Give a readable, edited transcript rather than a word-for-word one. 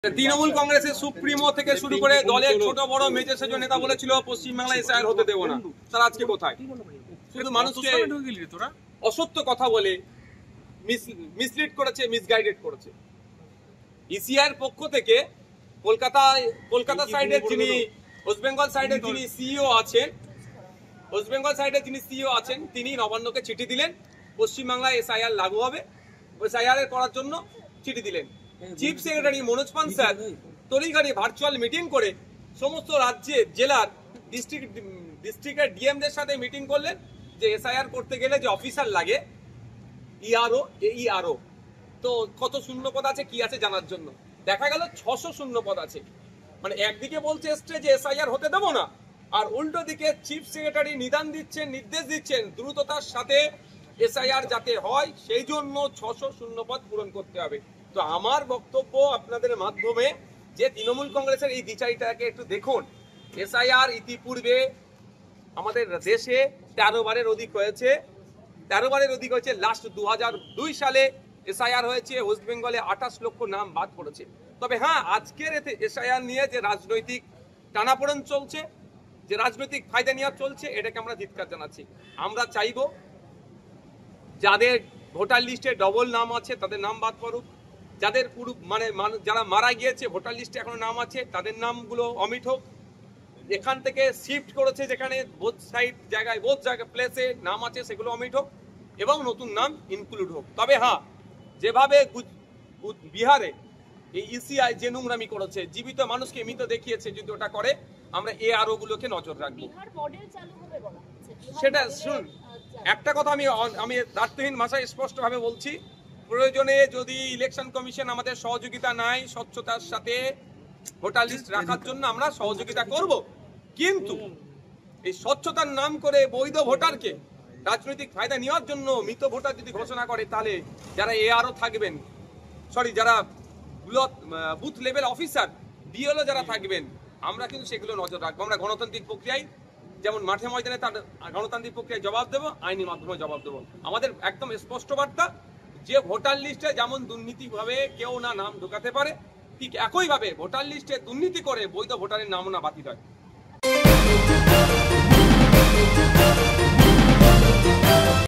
তৃণমূল কংগ্রেসের সুপ্রিমো থেকে শুরু করে দলের ছোট বড় মেজর সেজ নেতা বলেছিল পশ্চিমবাংলায় এসআইআর হতে দেব না। তারা আজকে কোথায়? শুধু মানুষকে অসত্য কথা বলে মিসলিড করেছে, মিসগাইডেড করেছে। ইসিআইয়ের পক্ষ থেকে কলকাতা সাইডের যিনি ওয়েস্ট বেঙ্গল সাইডের যিনি সিইও আছেন তিনি নবান্নকে চিঠি দিলেন, পশ্চিমবাংলায় এসআইআর লাগু হবে, এসআইআর করার জন্য চিঠি দিলেন। চিফ সেক্রেটারি মনোজ পান স্যার তড়িঘড়ি ভার্চুয়াল মিটিং করে সমস্ত রাজ্যের জেলার ডিস্ট্রিক্টের ডিএমদের সাথে মিটিং করলেন যে এসআইআর করতে গেলে যে অফিসার লাগে ইআরও এইআরও, তো কত শূন্যপদ আছে কি আছে জানার জন্য দেখা গেল 600 শূন্যপদ আছে। মানে একদিকে বলছে এসছে যে এসআইআর হতে দেবো না, আর উল্টো দিকে চিফ সেক্রেটারি নির্দেশ দিচ্ছেন দ্রুততার সাথে এসআইআর যাতে হয় সেই জন্য 600 শূন্যপদ পূরণ করতে হবে। তো আমার বক্তব্য আপনাদের মাধ্যমে যে তৃণমূল কংগ্রেসের এই দ্বিচারিতাকে একটু দেখুন। এসআইআর ইতিপূর্বে আমাদের দেশে 13 বারের অধিক হয়েছে। লাস্ট 2002 সালে এসআইআর হয়েছে, ওয়েস্ট বেঙ্গলে 28 লক্ষ নাম বাদ পড়েছে। তবে হ্যাঁ, আজকের এসআইআর নিয়ে যে রাজনৈতিক টানাপোড়েন চলছে, যে রাজনৈতিক ফায়দা নেওয়া চলছে, এটাকে আমরা ধিক্কার জানাচ্ছি। আমরা চাইবো যাদের ভোটার লিস্টে ডবল নাম আছে তাদের নাম বাদ পড়ুক, যাদের পুরো যারা মারা গিয়েছে ভোটার লিস্টে এখনো নাম আছে তাদের নামগুলো অমিট হোক, এখান থেকে শিফট করেছে যেখানে বোথ জায়গায় প্লেসে নাম আছে সেগুলো অমিট হোক এবং নতুন নাম ইনক্লুড হোক। তবে হ্যাঁ, যেভাবে বিহারে এই ইসিআই যে নোংরামি করেছে, জীবিত মানুষকে মৃত দেখিয়েছে, যদি ওটা করে আমরা এআরও গুলোকে নজর রাখবো। সেটা শুনুন, একটা কথা আমি দায়িত্বহীন ভাষায় স্পষ্টভাবে বলছি, প্রয়োজনে যদি ইলেকশন কমিশন আমাদের সহযোগিতা নেয় স্বচ্ছতার সাথে ভোটার লিস্ট রাখার জন্য আমরা সহযোগিতা করব, কিন্তু এই স্বচ্ছতার নাম করে বৈধ ভোটারকে রাজনৈতিক ফায়দা নেওয়ার জন্য মৃত ভোটার যদি ঘোষণা করে, তাহলে যারা এআরও থাকবেন, যারা বুথ লেভেল অফিসার বিএলও যারা থাকবেন, আমরা কিন্তু সেগুলো নজর রাখবো। আমরা গণতান্ত্রিক প্রক্রিয়ায় যেমন মাঠে ময়দানে তার গণতান্ত্রিক প্রক্রিয়ায় জবাব দেবো, আইনি মাধ্যমে জবাব দেবো। আমাদের একদম স্পষ্ট বার্তা যে ভোটার লিস্টে যেমন দুর্নীতিভাবে কেউ না নাম ঢোকাতে পারে, ঠিক একইভাবে ভোটার লিস্টে দুর্নীতি করে বৈধ ভোটারের নামও না বাতিল হয়।